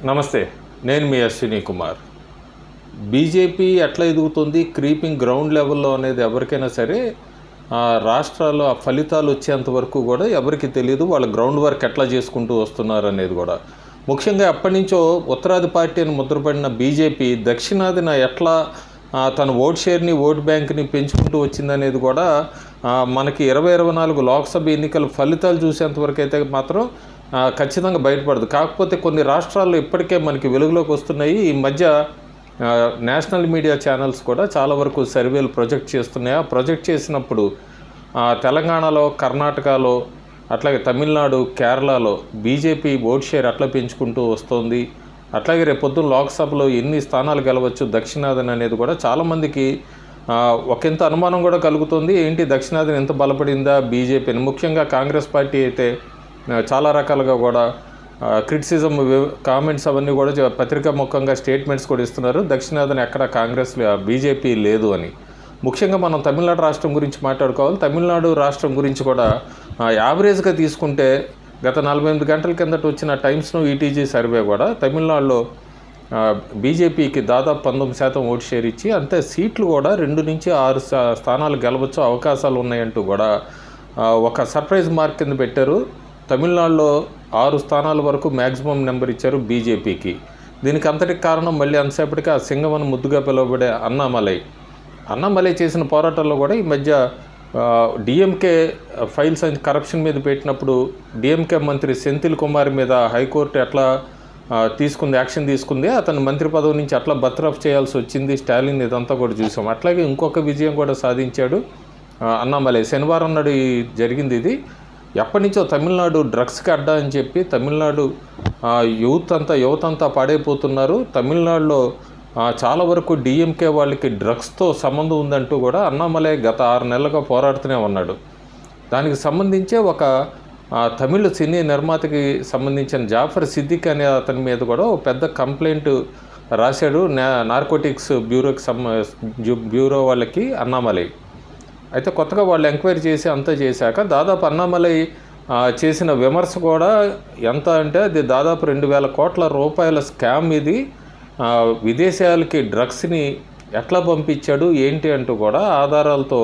నమస్తే, నేను మీ అశ్విని కుమార్. బీజేపీ ఎట్లా ఎదుగుతుంది క్రీపింగ్ గ్రౌండ్ లెవెల్లో అనేది ఎవరికైనా సరే రాష్ట్రాల్లో ఆ ఫలితాలు వచ్చేంత వరకు కూడా ఎవరికి తెలియదు. వాళ్ళ గ్రౌండ్ వర్క్ ఎట్లా చేసుకుంటూ వస్తున్నారు అనేది కూడా. ముఖ్యంగా ఎప్పటి నుంచో ఉత్తరాది పార్టీ అని ముద్రపడిన బీజేపీ దక్షిణాదిన ఎట్లా తన ఓట్ షేర్ని ఓట్ బ్యాంక్ని పెంచుకుంటూ వచ్చిందనేది కూడా మనకి 2024 లోక్సభ ఎన్నికల ఫలితాలు చూసేంతవరకు అయితే మాత్రం ఖచ్చితంగా బయటపడదు. కాకపోతే కొన్ని రాష్ట్రాల్లో ఇప్పటికే మనకి వెలుగులోకి వస్తున్నాయి. ఈ మధ్య నేషనల్ మీడియా ఛానల్స్ కూడా చాలా వరకు సర్వేలు ప్రొజెక్ట్ చేస్తున్నాయి. ఆ ప్రొజెక్ట్ చేసినప్పుడు తెలంగాణలో, కర్ణాటకలో, అట్లాగే తమిళనాడు, కేరళలో బీజేపీ ఓట్ షేర్ అట్లా పెంచుకుంటూ వస్తుంది. అట్లాగే రేపొద్దున లోక్సభలో ఎన్ని స్థానాలు గెలవచ్చు దక్షిణాదిన అనేది కూడా చాలామందికి ఒకంత అనుమానం కూడా కలుగుతుంది. ఏంటి దక్షిణాదిన ఎంత బలపడిందా బీజేపీని? ముఖ్యంగా కాంగ్రెస్ పార్టీ అయితే చాలా రకాలుగా కూడా క్రిటిసిజం కామెంట్స్ అవన్నీ కూడా పత్రికా ముఖంగా స్టేట్మెంట్స్ కూడా ఇస్తున్నారు. దక్షిణాదిన ఎక్కడ కాంగ్రెస్ బీజేపీ లేదు అని. ముఖ్యంగా మనం తమిళనాడు రాష్ట్రం గురించి మాట్లాడుకోవాలి. తమిళనాడు రాష్ట్రం గురించి కూడా యావరేజ్గా తీసుకుంటే గత 48 గంటల కిందట వచ్చిన టైమ్స్ న్యూ ఈటీజీ సర్వే కూడా తమిళనాడులో బీజేపీకి దాదాపు 19% ఓటు షేర్ ఇచ్చి, అంతే సీట్లు కూడా 2 నుంచి 6 స్థానాలు గెలవచ్చు అవకాశాలు ఉన్నాయంటూ కూడా ఒక సర్ప్రైజ్ మార్క్ కింద పెట్టారు. తమిళనాడులో 6 స్థానాల వరకు మ్యాక్సిమం నెంబర్ ఇచ్చారు బీజేపీకి. దీనికి అంతటికి కారణం మళ్ళీ అంతసేపటికి ఆ సింగమని ముద్దుగా పిలువబడే అన్నామలై చేసిన పోరాటాల్లో కూడా ఈ మధ్య డిఎంకే ఫైల్స్ అండ్ కరప్షన్ మీద పెట్టినప్పుడు డిఎంకే మంత్రి సెంథిల్ కుమార్ మీద హైకోర్టు ఎట్లా యాక్షన్ తీసుకుంది, అతను మంత్రి పదవి నుంచి అట్లా బర్తరఫ్ చేయాల్సి వచ్చింది స్టాలిన్. ఇదంతా కూడా చూసాం. అట్లాగే ఇంకొక విజయం కూడా సాధించాడు అన్నామలై. శనివారం నాడు జరిగింది ఇది. ఎప్పటి నుంచో తమిళనాడు డ్రగ్స్కి అడ్డా అని చెప్పి తమిళనాడు యువత అంతా పాడైపోతున్నారు. తమిళనాడులో చాలా వరకు డిఎంకే వాళ్ళకి డ్రగ్స్తో సంబంధం ఉందంటూ కూడా అన్నామలై గత 6 నెలలుగా పోరాడుతూనే ఉన్నాడు. దానికి సంబంధించే ఒక తమిళ సినీ నిర్మాతకి సంబంధించిన జాఫర్ సిద్దిక్ అనే అతని మీద కూడా ఒక పెద్ద కంప్లైంట్ రాశాడు నార్కోటిక్స్ బ్యూరో వాళ్ళకి అన్నామలై. అయితే కొత్తగా వాళ్ళు ఎంక్వైరీ చేసి అంతా చేశాక దాదాపు అన్నామలై చేసిన విమర్శ కూడా ఎంత అంటే అది దాదాపు 2,000 కోట్ల రూపాయల స్కామ్ ఇది. విదేశాలకి డ్రగ్స్ని ఎట్లా పంపించాడు ఏంటి అంటూ కూడా ఆధారాలతో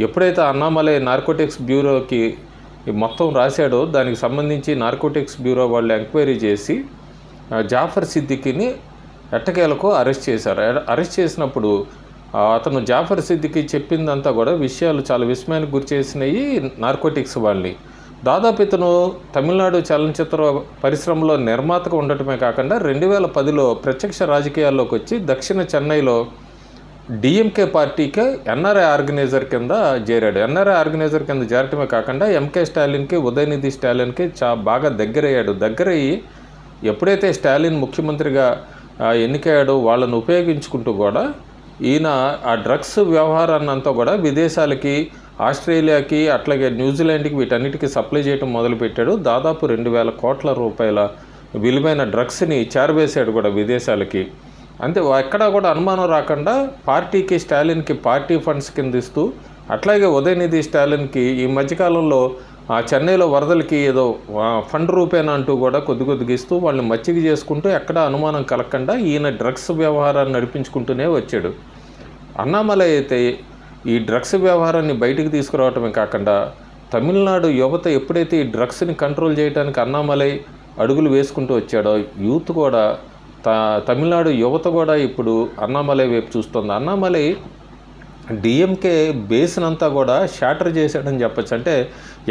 ఎప్పుడైతే అన్నామలై నార్కోటిక్స్ బ్యూరోకి మొత్తం రాశాడో దానికి సంబంధించి నార్కోటిక్స్ బ్యూరో వాళ్ళు ఎంక్వైరీ చేసి జాఫర్ సిద్దికీని ఎట్టకేలకు అరెస్ట్ చేశారు. అరెస్ట్ చేసినప్పుడు అతను జాఫర్ సిద్దికీ చెప్పిందంతా కూడా విషయాలు చాలా విస్మయానికి గురి చేసినాయి నార్కోటిక్స్ వాళ్ళని. దాదాపు ఇతను తమిళనాడు చలనచిత్ర పరిశ్రమలో నిర్మాతగా ఉండటమే కాకుండా 2010లో ప్రత్యక్ష రాజకీయాల్లోకి వచ్చి దక్షిణ చెన్నైలో డిఎంకే పార్టీకి ఎన్ఆర్ఐ ఆర్గనైజర్ కింద చేరాడు. ఎన్ఆర్ఐ ఆర్గనైజర్ కింద చేరటమే కాకుండా ఎంకే స్టాలిన్కి, ఉదయనిధి స్టాలిన్కి బాగా దగ్గరయ్యి ఎప్పుడైతే స్టాలిన్ ముఖ్యమంత్రిగా ఎన్నికయ్యాడో వాళ్ళను ఉపయోగించుకుంటూ కూడా ఈయన ఆ డ్రగ్స్ వ్యవహారాన్ని అంతా కూడా విదేశాలకి, ఆస్ట్రేలియాకి, అట్లాగే న్యూజిలాండ్కి వీటన్నిటికీ సప్లై చేయడం మొదలుపెట్టాడు. దాదాపు 2,000 కోట్ల రూపాయల విలువైన డ్రగ్స్ని చేరవేశాడు కూడా విదేశాలకి. అంతే ఎక్కడా కూడా అనుమానం రాకుండా పార్టీకి, స్టాలిన్కి పార్టీ ఫండ్స్ కింద ఇస్తూ, అట్లాగే ఉదయనిధి స్టాలిన్కి ఈ మధ్యకాలంలో చెన్నైలో వరదలకి ఏదో ఫండ్ రూపేనా అంటూ కూడా కొద్దిగా ఇస్తూ వాళ్ళని మచ్చిక చేసుకుంటూ ఎక్కడా అనుమానం కలగకుండా ఈయన డ్రగ్స్ వ్యవహారాన్ని నడిపించుకుంటూనే వచ్చాడు. అన్నామలై అయితే ఈ డ్రగ్స్ వ్యవహారాన్ని బయటికి తీసుకురావటమే కాకుండా తమిళనాడు యువత ఎప్పుడైతే ఈ డ్రగ్స్ని కంట్రోల్ చేయడానికి అన్నామలై అడుగులు వేసుకుంటూ వచ్చాడో యూత్ కూడా తమిళనాడు యువత కూడా ఇప్పుడు అన్నామలై వైపు చూస్తుంది. అన్నామలై డిఎంకే బేస్నంతా కూడా షాటర్ చేశాడని చెప్పచ్చు. అంటే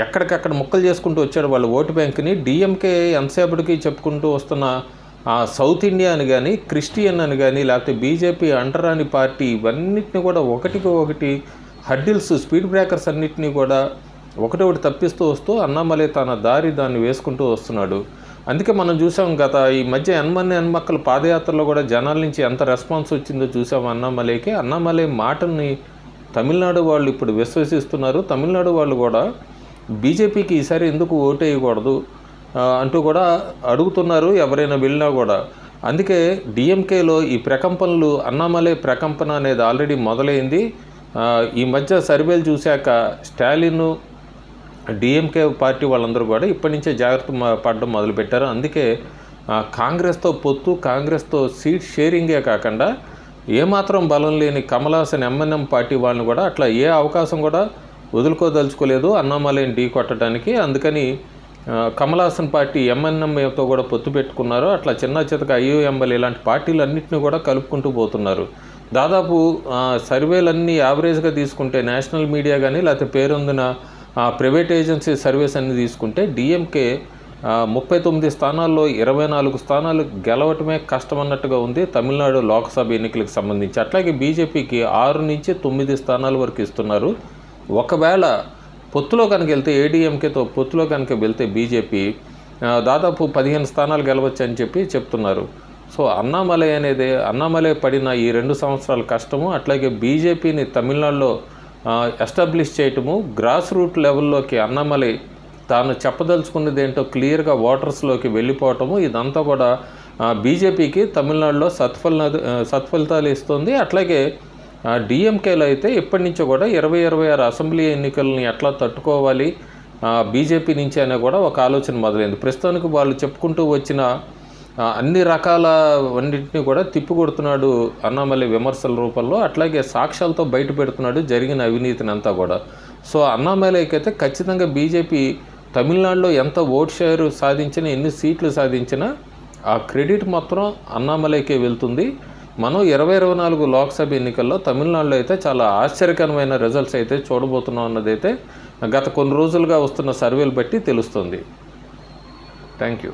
ఎక్కడికక్కడ ముక్కలు చేసుకుంటూ వచ్చాడు వాళ్ళ ఓటు బ్యాంక్ని. డిఎంకే ఎంతసేపటికి చెప్పుకుంటూ వస్తున్న సౌత్ ఇండియా అని కానీ, క్రిస్టియన్ అని కానీ, లేకపోతే బీజేపీ అంటరాని పార్టీ, ఇవన్నిటిని కూడా ఒకటి హడ్డిల్స్, స్పీడ్ బ్రేకర్స్ అన్నిటినీ కూడా ఒకటి తప్పిస్తూ వస్తూ అన్నామలై తన దాన్ని వేసుకుంటూ వస్తున్నాడు. అందుకే మనం చూసాం గత ఈ మధ్య ఎన్మక్కల పాదయాత్రలో కూడా జనాల నుంచి ఎంత రెస్పాన్స్ వచ్చిందో చూసాం అన్నామలైకి. అన్నామలై మాటల్ని తమిళనాడు వాళ్ళు ఇప్పుడు విశ్వసిస్తున్నారు. తమిళనాడు వాళ్ళు కూడా బీజేపీకి ఈసారి ఎందుకు ఓటు వేయకూడదు అంటూ కూడా అడుగుతున్నారు ఎవరైనా వెళ్ళినా కూడా. అందుకే డిఎంకేలో ఈ ప్రకంపనలు, అన్నామలై ప్రకంపన అనేది ఆల్రెడీ మొదలైంది. ఈ మధ్య సర్వేలు చూశాక స్టాలిన్ డిఎంకే పార్టీ వాళ్ళందరూ కూడా ఇప్పటి నుంచే జాగ్రత్త పడడం మొదలుపెట్టారు. అందుకే కాంగ్రెస్తో పొత్తు, కాంగ్రెస్తో సీట్ షేరింగే కాకుండా ఏమాత్రం బలం లేని కమలాసన్ ఎంఎన్ఎం పార్టీ వాళ్ళని కూడా అట్లా ఏ అవకాశం కూడా వదులుకోదలుచుకోలేదు అన్నామలైని ఢీ కొట్టడానికి. అందుకని కమలాసన్ పార్టీ ఎంఎన్ఎంతో కూడా పొత్తు పెట్టుకున్నారు. అట్లా చిన్న చితక ఐయుఎంఎల్ ఇలాంటి పార్టీలన్నింటినీ కూడా కలుపుకుంటూ పోతున్నారు. దాదాపు సర్వేలన్నీ యావరేజ్గా తీసుకుంటే నేషనల్ మీడియా కానీ లేకపోతే పేరొందిన ప్రైవేట్ ఏజెన్సీ సర్వేస్ అన్ని తీసుకుంటే డిఎంకే 39 స్థానాల్లో 24 స్థానాలు గెలవటమే కష్టమన్నట్టుగా ఉంది తమిళనాడు లోక్సభ ఎన్నికలకు సంబంధించి. అట్లాగే బీజేపీకి 6 నుంచి 9 స్థానాల వరకు ఇస్తున్నారు. ఒకవేళ పొత్తులో కనుక వెళ్తే ఏడీఎంకేతో పొత్తులో కనుక వెళ్తే బీజేపీ దాదాపు 15 స్థానాలు గెలవచ్చు అని చెప్తున్నారు. సో అన్నామలై పడిన ఈ 2 సంవత్సరాల కష్టము, అట్లాగే బీజేపీని తమిళనాడులో ఎస్టాబ్లిష్ చేయటము, గ్రాస్ రూట్ లెవెల్లోకి అన్నామలై తాను చెప్పదలుచుకున్నది ఏంటో క్లియర్గా ఓటర్స్లోకి వెళ్ళిపోవటము, ఇదంతా కూడా బీజేపీకి తమిళనాడులో సత్ఫలితాలు ఇస్తుంది. అట్లాగే డిఎంకేలో అయితే ఇప్పటి నుంచో కూడా 2026 అసెంబ్లీ ఎన్నికలని ఎట్లా తట్టుకోవాలి బీజేపీ నుంచి అనే కూడా ఒక ఆలోచన మొదలైంది. ప్రస్తుతానికి వాళ్ళు చెప్పుకుంటూ వచ్చిన అన్ని రకాల అన్నింటినీ కూడా తిప్పికొడుతున్నాడు అన్నామలై విమర్శల రూపంలో, అట్లాగే సాక్ష్యాలతో బయట పెడుతున్నాడు జరిగిన అవినీతిని అంతా కూడా. సో అన్నామలైకి అయితే ఖచ్చితంగా బీజేపీ తమిళనాడులో ఎంత ఓట్ షేర్ సాధించినా, ఎన్ని సీట్లు సాధించినా ఆ క్రెడిట్ మాత్రం అన్నామలైకే వెళ్తుంది. మనం 2024 లోక్సభ ఎన్నికల్లో తమిళనాడులో అయితే చాలా ఆశ్చర్యకరమైన రిజల్ట్స్ అయితే చూడబోతున్నాం అన్నదైతే గత కొన్ని రోజులుగా వస్తున్న సర్వేలు బట్టి తెలుస్తుంది. Thank you.